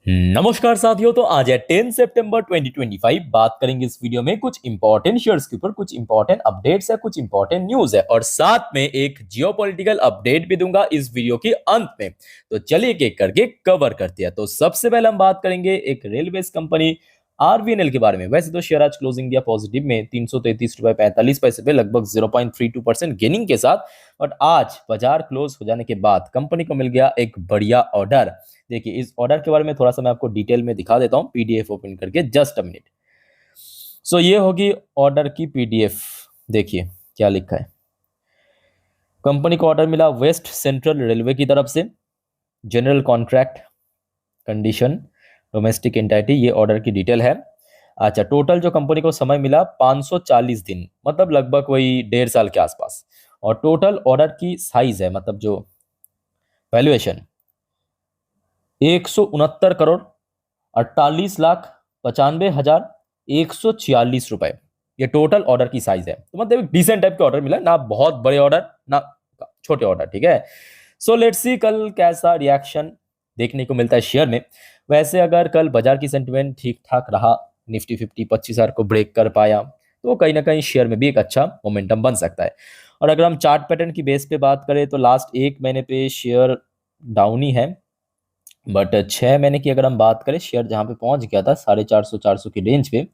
नमस्कार साथियों। तो आज है 10 सितंबर 2025। बात करेंगे इस वीडियो में कुछ इंपॉर्टेंट शेयर्स के ऊपर, कुछ इंपॉर्टेंट अपडेट्स है, कुछ इंपॉर्टेंट न्यूज है और साथ में एक जियोपॉलिटिकल अपडेट भी दूंगा इस वीडियो के अंत में। तो चलिए एक एक करके कवर करते हैं। तो सबसे पहले हम बात करेंगे एक रेलवेज कंपनी आरवीएनएल के बारे में। वैसे तो शेयर आज क्लोजिंग दिया पॉजिटिव में 333 रुपए 45 पैसे पे, लगभग 0.32% गेनिंग के साथ। बट आज बाजार क्लोज हो जाने के बाद कंपनी को मिल गया एक बढ़िया ऑर्डर। देखिए इस ऑर्डर के बारे में थोड़ा सा मैं आपको डिटेल में दिखा देता हूँ, पीडीएफ ओपन करके, जस्ट अ मिनट। सो ये होगी ऑर्डर की पीडीएफ। देखिए क्या लिखा है। कंपनी को ऑर्डर मिला वेस्ट सेंट्रल रेलवे की तरफ से, general contract condition domestic entity, ये ऑर्डर की डिटेल है। अच्छा, टोटल जो कंपनी को समय मिला 540 दिन, मतलब लगभग वही 1.5 साल के आसपास। और टोटल ऑर्डर की साइज है, मतलब जो वैल्यूएशन 169,48,95,146 रुपए, ये टोटल ऑर्डर की साइज है। तो मतलब एक डिसेंट टाइप के ऑर्डर मिला ना, बहुत बड़े ऑर्डर ना छोटे ऑर्डर, ठीक है। सो लेट्स सी कल कैसा रिएक्शन देखने को मिलता है शेयर में। वैसे अगर कल बाजार की सेंटिमेंट ठीक ठाक रहा, निफ्टी 50 25,000 को ब्रेक कर पाया, तो कहीं ना कहीं शेयर में भी एक अच्छा मोमेंटम बन सकता है। और अगर हम चार्ट पैटर्न की बेस पे बात करें तो लास्ट एक महीने पे शेयर डाउन ही है। बट 6 महीने की अगर हम बात करें, शेयर जहाँ पे पहुंच गया था 450 की रेंज पे।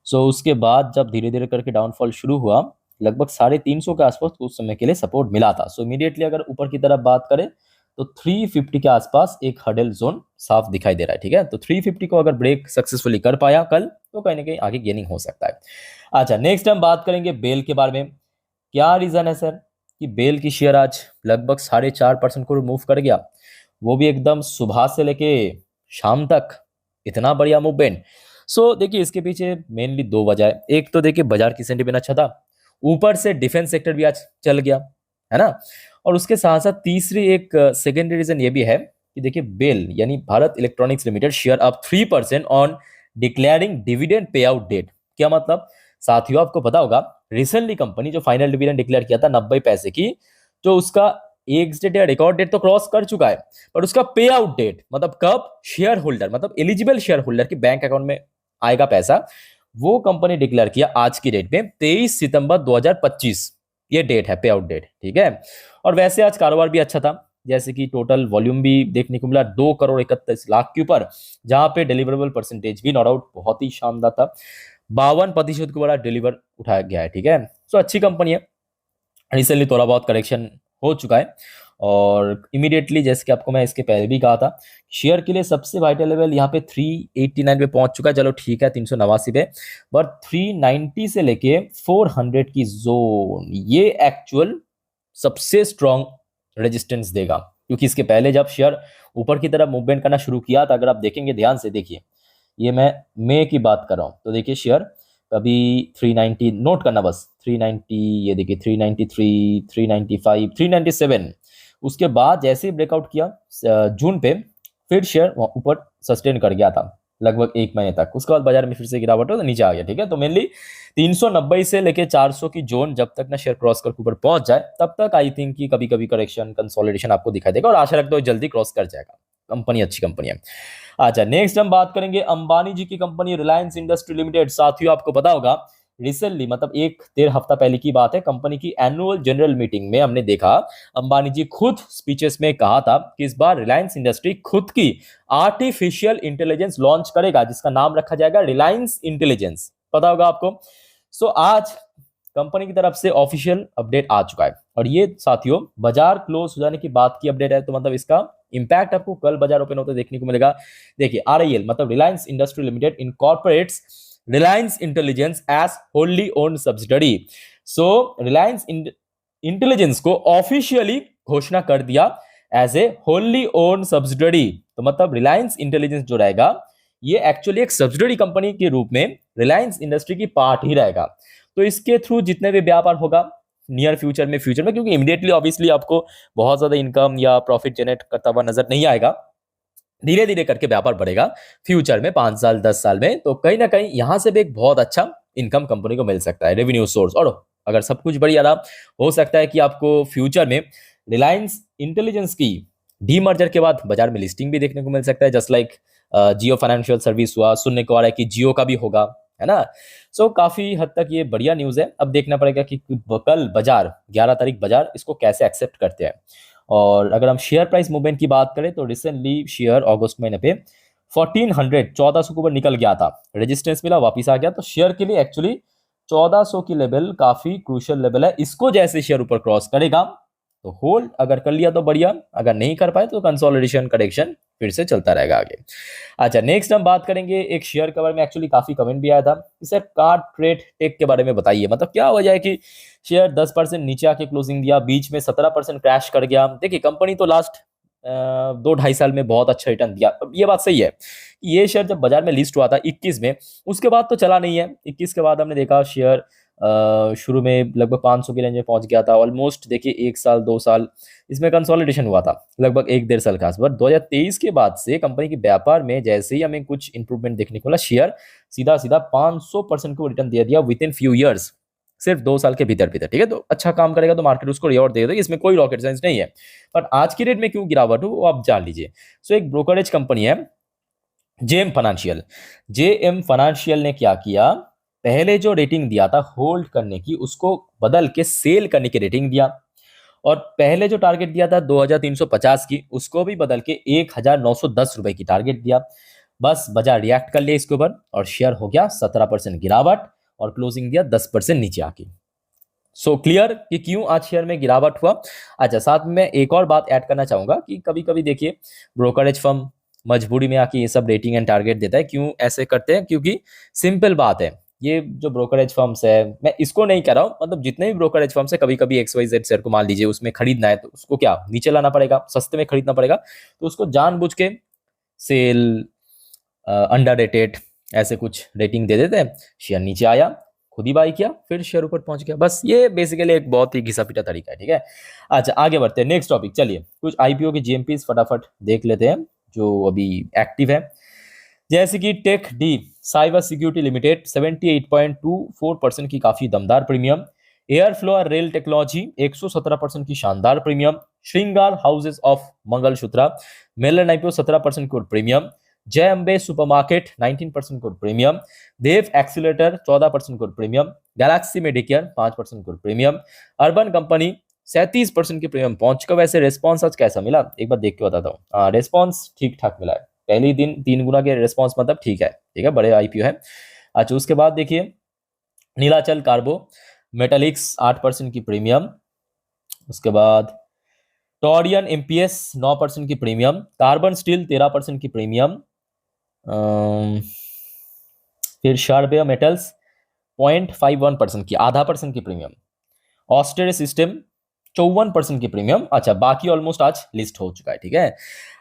सो उसके बाद जब धीरे धीरे करके डाउनफॉल शुरू हुआ, लगभग 350 के आसपास उस समय के लिए सपोर्ट मिला था। सो इमीडिएटली अगर ऊपर की तरफ बात करें तो 350 के आसपास एक हडल जोन साफ दिखाई दे रहा है, ठीक है। तो 350 को अगर ब्रेक सक्सेसफुली कर पाया कल, तो कहीं ना कहीं आगे गेनिंग हो सकता है। अच्छा, नेक्स्ट हम बात करेंगे बेल के बारे में। क्या रीजन है सर कि बेल की शेयर आज लगभग 4.5% को रिमूव कर गया, वो भी एकदम सुबह से लेके शाम तक, इतना बढ़िया मूवमेंट। सो देखिए इसके पीछे मेनली दो वजह है। एक तो देखिए बाजार की सेंटिमेंट अच्छा था, ऊपर से डिफेंस सेक्टर भी आज चल गया, है ना। और उसके साथ साथ तीसरी एक सेकेंडरी रीजन ये भी है कि देखिए बेल यानी Bharat electronics limited share up 3% on declaring dividend pay out date. क्या मतलब साथियों, आपको पता होगा रिसेंटली कंपनी जो फाइनल डिविडेंड डिक्लेयर किया था 90 पैसे की, जो उसका एग्स डेट या रिकॉर्ड डेट तो क्रॉस कर चुका है, पर उसका पे आउट डेट मतलब कब शेयर होल्डर, मतलब एलिजिबल शेयर होल्डर के बैंक अकाउंट में आएगा पैसा, वो कंपनी डिक्लेयर किया आज की डेट में 23 सितंबर 2025। ये डेट है पे आउट डेट, ठीक है। और वैसे आज कारोबार भी अच्छा था, जैसे कि टोटल वॉल्यूम भी देखने को मिला 2,31,00,000 के ऊपर, जहां पे डिलीवरेबल परसेंटेज भी नो डाउट बहुत ही शानदार था, 52% को बड़ा डिलीवर उठाया गया है, ठीक है। सो अच्छी कंपनी है। रिसेंटली थोड़ा बहुत करेक्शन हो चुका है और इमीडिएटली, जैसे कि आपको मैं इसके पहले भी कहा था, शेयर के लिए सबसे वाइटल लेवल यहाँ पे 389 पे पहुंच चुका है। चलो ठीक है 389 पे, बट 390 से लेके 400 की जोन, ये एक्चुअल सबसे स्ट्रॉन्ग रेजिस्टेंस देगा। क्योंकि इसके पहले जब शेयर ऊपर की तरफ मूवमेंट करना शुरू किया था, अगर आप देखेंगे ध्यान से, देखिए ये मैं मई की बात कर रहा हूँ, तो देखिए शेयर अभी 390 नोट करना बस, 390, ये देखिए 393, 395, 397। उसके बाद जैसे ही ब्रेकआउट किया जून पे, फिर शेयर ऊपर सस्टेन कर गया था लगभग एक महीने तक। उसके बाद बाजार में फिर से गिरावट हो तो नीचे आ गया, ठीक है। तो मेनली 390 से लेके 400 की जोन जब तक ना शेयर क्रॉस कर ऊपर पहुंच जाए, तब तक आई थिंक कि कभी कभी करेक्शन कंसोलिडेशन आपको दिखाई देगा, और आशा रखते हो जल्दी क्रॉस कर जाएगा। कंपनी अच्छी कंपनी है। अच्छा, नेक्स्ट हम बात करेंगे अंबानी जी की कंपनी रिलायंस इंडस्ट्री लिमिटेड। साथियों आपको पता होगा रिसेंटली, मतलब एक 1.5 हफ्ता पहले की बात है, कंपनी की एनुअल जनरल मीटिंग में हमने देखा अंबानी जी खुद स्पीचेस में कहा था कि इस बार रिलायंस इंडस्ट्री खुद की आर्टिफिशियल इंटेलिजेंस लॉन्च करेगा, जिसका नाम रखा जाएगा रिलायंस इंटेलिजेंस। पता होगा आपको। सो आज कंपनी की तरफ से ऑफिशियल अपडेट आ चुका है, और ये साथियों बाजार क्लोज हो जाने की बात की अपडेट है, तो मतलब इसका इंपैक्ट आपको कल बाजार ओपन होते देखने को मिलेगा। देखिए आरआईएल मतलब Reliance Industry Limited incorporates Reliance Intelligence as wholly owned subsidiary. So Reliance Intelligence को ऑफिशियली घोषणा कर दिया as a wholly owned subsidiary. तो मतलब रिलायंस इंटेलिजेंस जो रहेगा, ये एक्चुअली एक सब्सिडरी कंपनी के रूप में रिलायंस इंडस्ट्री की पार्ट ही रहेगा। तो इसके थ्रू जितने भी व्यापार होगा नियर फ्यूचर में, क्योंकि इमीडिएटली ऑब्वियसली आपको बहुत ज्यादा इनकम या प्रॉफिट जनरेट करता हुआ नजर नहीं आएगा, धीरे धीरे करके व्यापार बढ़ेगा फ्यूचर में 5 साल 10 साल में, तो कहीं ना कहीं यहां से भी एक बहुत अच्छा इनकम कंपनी को मिल सकता है, रेवेन्यू सोर्स। और अगर सब कुछ बढ़िया रहा, हो सकता है कि आपको फ्यूचर में रिलायंस इंटेलिजेंस की डीमर्जर के बाद बाजार में लिस्टिंग भी देखने को मिल सकता है, जस्ट लाइक जियो फाइनेंशियल सर्विस हुआ, सुनने को आ रहा है कि जियो का भी होगा, है ना। सो काफी हद तक ये बढ़िया न्यूज है। अब देखना पड़ेगा कि कल बाजार 11 तारीख बाजार इसको कैसे एक्सेप्ट करते हैं। और अगर हम शेयर प्राइस मूवमेंट की बात करें तो रिसेंटली शेयर अगस्त महीने पे 1400 के ऊपर निकल गया था, रेजिस्टेंस मिला, वापस आ गया। तो शेयर के लिए एक्चुअली 1400 की लेवल काफी क्रूशियल लेवल है। इसको जैसे शेयर ऊपर क्रॉस करेगा तो होल्ड, अगर कर लिया तो बढ़िया, अगर नहीं कर पाए तो कंसोलिडेशन करेक्शन फिर से चलता रहेगा आगे। अच्छा, नेक्स्ट हम बात करेंगे एक शेयर के बारे में। एक्चुअली काफी कमेंट भी आया था कि सर कार्टरेट टेक के बारे में बताइए, मतलब क्या वजह है कि शेयर 10% नीचे आके क्लोजिंग दिया, बीच में 17% क्रैश कर गया। देखिए कंपनी तो लास्ट 2-2.5 साल में बहुत अच्छा रिटर्न दिया। अब ये बात सही है कि ये शेयर जब बाजार में लिस्ट हुआ था 21 में, उसके बाद तो चला नहीं है। 21 के बाद हमने देखा शेयर शुरू में लगभग 500 की रेंज में पहुंच गया था। ऑलमोस्ट देखिए 1 साल 2 साल इसमें कंसोलिडेशन हुआ था, लगभग 1-1.5 साल का। बट 2023 के बाद से कंपनी के व्यापार में जैसे ही हमें कुछ इंप्रूवमेंट देखने को मिला, शेयर सीधा सीधा 500% को रिटर्न दे दिया विद इन फ्यू ईयर्स, सिर्फ 2 साल के भीतर भीतर। ठीक है, तो अच्छा काम करेगा तो मार्केट उसको रिवॉर्ड देगा, इसमें कोई रॉकेट साइंस नहीं है। पर आज की रेट में क्यों गिरावट हो वो आप जान लीजिए। सो एक ब्रोकरेज कंपनी है जेएम फाइनेंशियल। जेएम फाइनेंशियल ने क्या किया, पहले जो रेटिंग दिया था होल्ड करने की, उसको बदल के सेल करने की रेटिंग दिया। और पहले जो टारगेट दिया था 2350 की, उसको भी बदल के 1910 रुपए की टारगेट दिया। बस बाजार रिएक्ट कर लिया इसके ऊपर और शेयर हो गया 17% गिरावट और क्लोजिंग दिया 10% नीचे आके। सो क्लियर कि क्यों आज शेयर में गिरावट हुआ। अच्छा, साथ में एक और बात ऐड करना चाहूंगा कि कभी कभी देखिए ब्रोकरेज फर्म मजबूरी में आके ये सब रेटिंग एंड टारगेट देता है। क्यों ऐसे करते हैं, क्योंकि सिंपल बात है, ये जो ब्रोकरेज फर्म्स है, मैं इसको नहीं कह रहा हूँ, मतलब जितने भी ब्रोकरेज फर्म्स है, कभी कभी XYZ शेयर को मान लीजिए उसमें खरीदना है तो उसको क्या नीचे लाना पड़ेगा, सस्ते में खरीदना पड़ेगा, तो उसको जानबूझ के सेल, अंडर रेटेड ऐसे कुछ रेटिंग दे देते हैं। शेयर नीचे आया, खुद ही बाई किया, फिर शेयर ऊपर पहुंच गया। बस ये बेसिकली एक बहुत ही घिसा पिटा तरीका है। ठीक है, अच्छा आगे बढ़ते हैं नेक्स्ट टॉपिक। चलिए कुछ आईपीओ की जीएमपीज फटाफट देख लेते हैं जो अभी एक्टिव है। जैसे कि tech D cyber security limited 78.24% की काफी दमदार premium, air flow rail technology 117% की शानदार premium, Shringar houses of Mangalsutra मेलन IPO 17% good premium, Jai Ambe supermarket 19% good premium, Dev accelerator 14% good premium, Galaxy Medicare 5% good premium, urban company 37% की प्रीमियम पहुंच चुका। वैसे रेस्पॉन्स आज कैसा मिला एक बार देख के बताता हूँ। रेस्पॉन्स ठीक ठाक मिला है, पहली दिन 3 गुना के रेस्पॉन्स, मतलब ठीक है, ठीक है, बड़े आईपीओ है। अच्छा उसके बाद देखिए नीलाचल कार्बो मेटालिक्स 8% की प्रीमियम, उसके बाद टोरियन एमपीएस 9% की प्रीमियम, कार्बन स्टील 13% की प्रीमियम, फिर शार्बेयर मेटल्स 0.51% की आधा परसेंट की प्रीमियम, ऑस्ट्रेलिया सिस्टम 54% की प्रीमियम। अच्छा बाकी ऑलमोस्ट आज लिस्ट हो चुका है। ठीक है,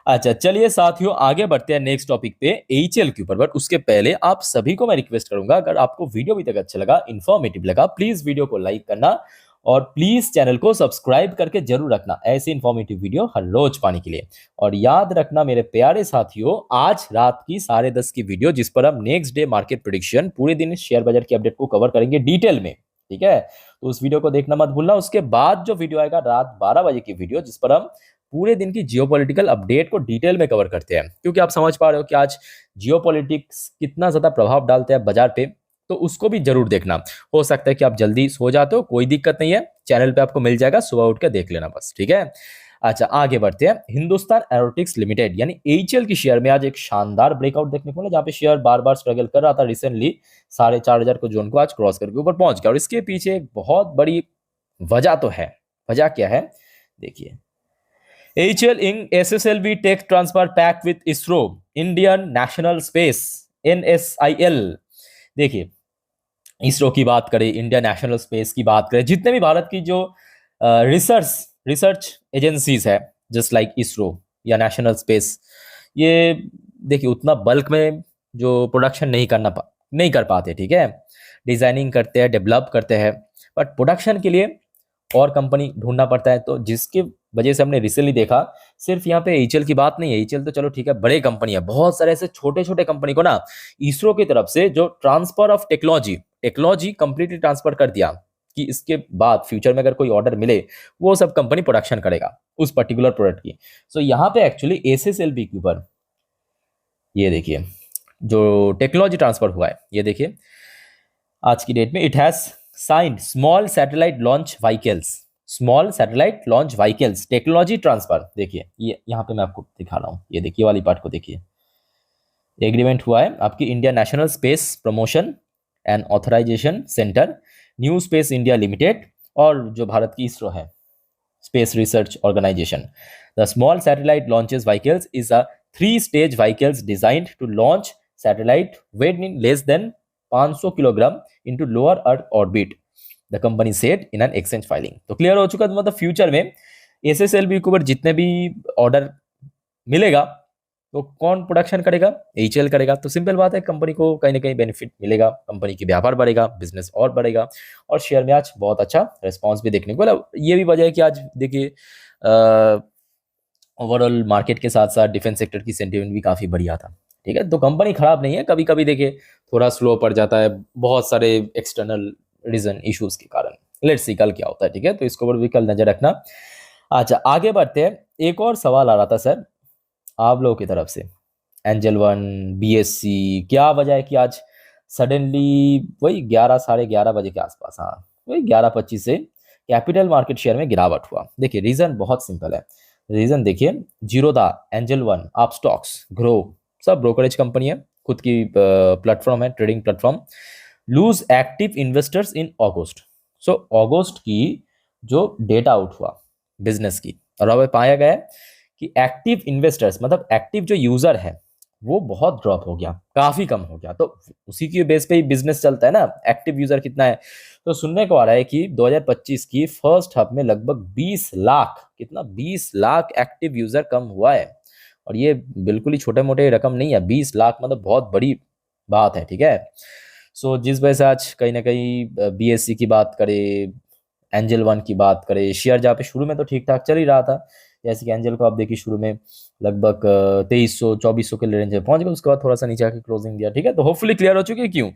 अच्छा चलिए साथियों आगे बढ़ते हैं नेक्स्ट टॉपिक पे एचएल के ऊपर। बट उसके पहले आप सभी को मैं रिक्वेस्ट करूंगा, अगर आपको वीडियो अभी तक अच्छा लगा, इंफॉर्मेटिव लगा, प्लीज वीडियो को लाइक करना और प्लीज चैनल को सब्सक्राइब करके जरूर रखना ऐसे इंफॉर्मेटिव वीडियो हर रोज पाने के लिए। और याद रखना मेरे प्यारे साथियों, आज रात की 10:30 की वीडियो जिस पर हम नेक्स्ट डे मार्केट प्रेडिक्शन पूरे दिन शेयर बाजार की अपडेट को कवर करेंगे डिटेल में। ठीक है, तो उस वीडियो को देखना मत भूलना। उसके बाद जो वीडियो आएगा रात 12 बजे की वीडियो, जिस पर हम पूरे दिन की जियोपॉलिटिकल अपडेट को डिटेल में कवर करते हैं, क्योंकि आप समझ पा रहे हो कि आज जियोपॉलिटिक्स कितना ज्यादा प्रभाव डालते हैं बाजार पे, तो उसको भी जरूर देखना। हो सकता है कि आप जल्दी सो जाते हो, कोई दिक्कत नहीं है, चैनल पे आपको मिल जाएगा, सुबह उठ के देख लेना बस। ठीक है, अच्छा आगे बढ़ते हैं। हिंदुस्तान एरोनॉटिक्स लिमिटेड यानी एचएल की शेयर में आज एक शानदार ब्रेकआउट देखने को मिला, जहां पे शेयर बार बार स्ट्रगल कर रहा था। रिसेंटली 4,500 को जोन को आज क्रॉस करके ऊपर पहुंच गया। और इसके पीछे एक बहुत बड़ी वजह तो है। वजह क्या है देखिए, HL ink SSLV tech transfer pact with ISRO Indian National Space NSIL। देखिए इसरो की बात करें, इंडिया नेशनल स्पेस की बात करें, जितने भी भारत की जो रिसर्च एजेंसीज है जस्ट लाइक इसरो या नेशनल स्पेस, ये देखिए उतना बल्क में जो प्रोडक्शन नहीं कर पाते। ठीक है, डिजाइनिंग करते हैं, डेवलप करते हैं, बट प्रोडक्शन के लिए और कंपनी ढूंढना पड़ता है। तो जिसके वजह से हमने रिसेंटली देखा, सिर्फ यहाँ पे एचएल की बात नहीं है, एचएल तो चलो ठीक है बड़े कंपनी है, बहुत सारे ऐसे छोटे छोटे कंपनी को ना इसरो की तरफ से जो transfer of technology completely transfer कर दिया कि इसके बाद फ्यूचर में अगर कोई ऑर्डर मिले वो सब कंपनी प्रोडक्शन करेगा उस पर्टिकुलर प्रोडक्ट की। सो यहाँ पे एक्चुअली एसएसएलवी के ऊपर ये देखिए जो टेक्नोलॉजी ट्रांसफर हुआ है, ये देखिए आज की डेट में it has signed small satellite launch vehicles, small satellite launch vehicles technology transfer. देखिए ये यहाँ पे मैं आपको दिखा रहा हूँ, ये देखिए वाली पार्ट को देखिए, एग्रीमेंट हुआ है आपकी India national space promotion and authorisation centre, new space India limited और जो भारत की इसरो है Space Research Organization. The small satellite launches vehicles is a three-stage vehicles designed to launch satellite weight in less than 500 kilogram into lower Earth orbit. The company said in an exchange filing. तो clear हो चुका, मतलब future में SSLV के ऊपर जितने भी order मिलेगा तो कौन प्रोडक्शन करेगा, HAL करेगा। तो सिंपल बात है, कंपनी को कहीं ना कहीं बेनिफिट मिलेगा, कंपनी की व्यापार बढ़ेगा, बिजनेस और बढ़ेगा, और शेयर में आज बहुत अच्छा रिस्पांस भी देखने को मिला। ये भी वजह है कि आज देखिए ओवरऑल मार्केट के साथ साथ डिफेंस सेक्टर की सेंटिमेंट भी काफ़ी बढ़िया था। ठीक है, तो कंपनी खराब नहीं है, कभी कभी देखिए थोड़ा स्लो पड़ जाता है बहुत सारे एक्सटर्नल रीजन इश्यूज के कारण। लेट्स सी कल क्या होता है। ठीक है, तो इसको ऊपर भी कल नजर रखना। अच्छा आगे बढ़ते हैं, एक और सवाल आ रहा था सर आप लोगों की तरफ से, एंजल वन BSC, क्या वजह है कि आज सडनली वही 11 साढ़े 11 बजे के आसपास, हाँ वही 11:25 से कैपिटल मार्केट शेयर में गिरावट हुआ। देखिए रीजन बहुत सिंपल है, रीजन देखिए, Zerodha, Angel One, Upstox, Groww, सब ब्रोकरेज कंपनी है, खुद की प्लेटफॉर्म है, trading platform, lose active investors in August. सो अगस्त की जो डेटा आउट हुआ बिजनेस की, और अब पाया गया है कि एक्टिव इन्वेस्टर्स मतलब एक्टिव जो यूजर है वो बहुत ड्रॉप हो गया, काफी कम हो गया। तो उसी की बेस पे ही बिजनेस चलता है ना, एक्टिव यूजर कितना है। तो सुनने को आ रहा है कि 2025 की फर्स्ट हाफ में लगभग 20 लाख, कितना 20 लाख एक्टिव यूजर कम हुआ है, और ये बिल्कुल ही छोटे मोटे रकम नहीं है, 20 लाख मतलब बहुत बड़ी बात है। ठीक है, सो जिस वजह से आज कहीं ना कहीं BSC की बात करें, एंजल वन की बात करें, शेयर जहाँ पे शुरू में तो ठीक ठाक चल ही रहा था, जैसे कि एंजल को आप देखिए शुरू में लगभग 2300-2400 के रेंज में पहुंच गए, उसके बाद थोड़ा सा नीचे आके क्लोजिंग दिया। ठीक है, तो होपफुली क्लियर हो चुकी है क्यों।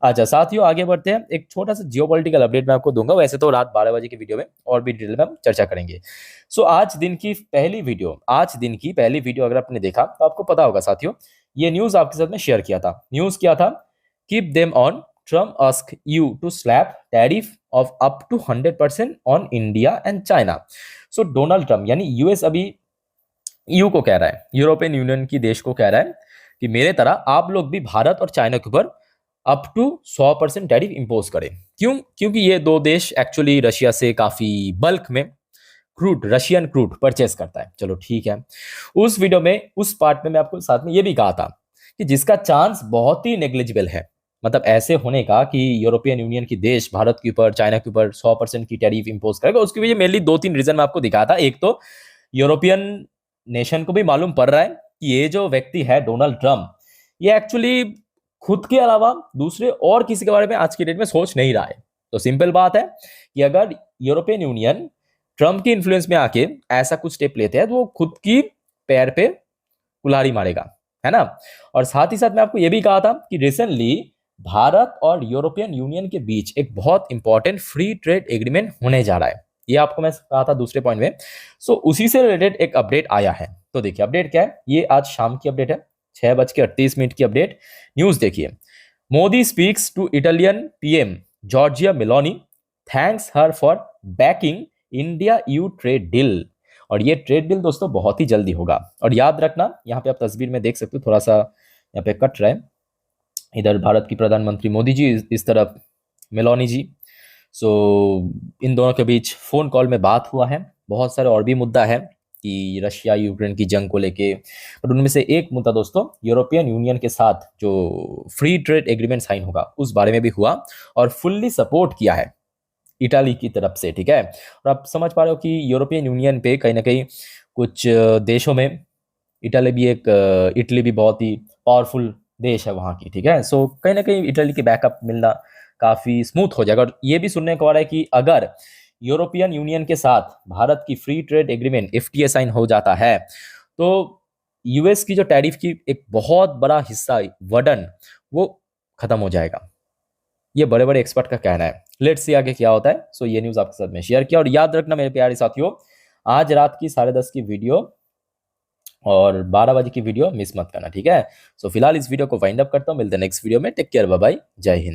अच्छा साथियों आगे बढ़ते हैं, एक छोटा सा जियोपॉलिटिकल अपडेट मैं आपको दूंगा, वैसे तो रात 12 बजे की वीडियो में और भी डिटेल में हम चर्चा करेंगे। सो आज दिन की पहली वीडियो अगर आपने देखा तो आपको पता होगा साथियों, ये न्यूज आपके साथ में शेयर किया था। न्यूज क्या था, keep them on, Trump asked you to slap tariff of up to 100% on India and China. So Donald Trump यानी यूएस अभी यू को कह रहा है, यूरोपियन यूनियन की देश को कह रहा है कि मेरे तरह आप लोग भी भारत और चाइना के ऊपर अप टू 100% टैरिफ इंपोज करें। क्यों, क्योंकि ये दो देश एक्चुअली रशिया से काफी बल्क में क्रूड, रशियन क्रूड परचेस करता है। चलो ठीक है, उस वीडियो में उस पार्ट में मैं आपको साथ में ये भी कहा था कि जिसका चांस बहुत ही नेग्लिजिबल है, मतलब ऐसे होने का कि यूरोपियन यूनियन की देश भारत के ऊपर, चाइना के ऊपर 100% की टैरिफ इंपोज करेगा, उसकी वजह मेनली 2-3 रीजन मैं आपको दिखाया था। एक तो यूरोपियन नेशन को भी मालूम पड़ रहा है कि ये जो व्यक्ति है डोनाल्ड ट्रम्प, ये एक्चुअली खुद के अलावा दूसरे और किसी के बारे में आज की डेट में सोच नहीं रहा है। तो सिंपल बात है कि अगर यूरोपियन यूनियन ट्रम्प की इन्फ्लुएंस में आके ऐसा कुछ स्टेप लेते हैं तो वो खुद की पैर पे कुल्हाड़ी मारेगा, है ना। और साथ ही साथ मैं आपको यह भी कहा था कि रिसेंटली भारत और यूरोपियन यूनियन के बीच एक बहुत इंपॉर्टेंट फ्री ट्रेड एग्रीमेंट होने जा रहा है, ये आपको मैं कहा था दूसरे पॉइंट में। सो उसी से रिलेटेड एक अपडेट आया है। तो देखिए अपडेट क्या है, ये आज शाम की अपडेट है, 6:38 की अपडेट। न्यूज देखिए, Modi speaks to Italian PM Giorgia Meloni, thanks her for backing India EU trade deal. और ये ट्रेड डील दोस्तों बहुत ही जल्दी होगा। और याद रखना, यहाँ पे आप तस्वीर में देख सकते हो, थोड़ा सा यहाँ पे कट रहा है, इधर भारत की प्रधानमंत्री मोदी जी, इस तरफ मेलोनी जी। सो इन दोनों के बीच फोन कॉल में बात हुआ है, बहुत सारे और भी मुद्दा है कि रशिया यूक्रेन की जंग को लेके, और उनमें से एक मुद्दा दोस्तों यूरोपियन यूनियन के साथ जो फ्री ट्रेड एग्रीमेंट साइन होगा उस बारे में भी हुआ, और फुल्ली सपोर्ट किया है इटाली की तरफ से। ठीक है, और आप समझ पा रहे हो कि यूरोपियन यूनियन पे कहीं ना कहीं कुछ देशों में इटली भी बहुत ही पावरफुल देश है वहाँ की। ठीक है, सो कहीं ना कहीं इटली की बैकअप मिलना काफी स्मूथ हो जाएगा। और ये भी सुनने को आ रहा है कि अगर यूरोपियन यूनियन के साथ भारत की free trade agreement FTA sign हो जाता है तो यूएस की जो टैरिफ की एक बहुत बड़ा हिस्सा वर्डन वो खत्म हो जाएगा, ये बड़े बड़े एक्सपर्ट का कहना है। लेट्स सी आगे क्या होता है। सो ये न्यूज आपके साथ में शेयर किया, और याद रखना मेरे प्यारे साथियों, आज रात की 10:30 की वीडियो और 12 बजे की वीडियो मिस मत करना, ठीक है। सो फिलहाल इस वीडियो को वाइंड अप करता हूँ, मिलते हैं नेक्स्ट वीडियो में। टेक केयर, बाय बाय, जय हिंद।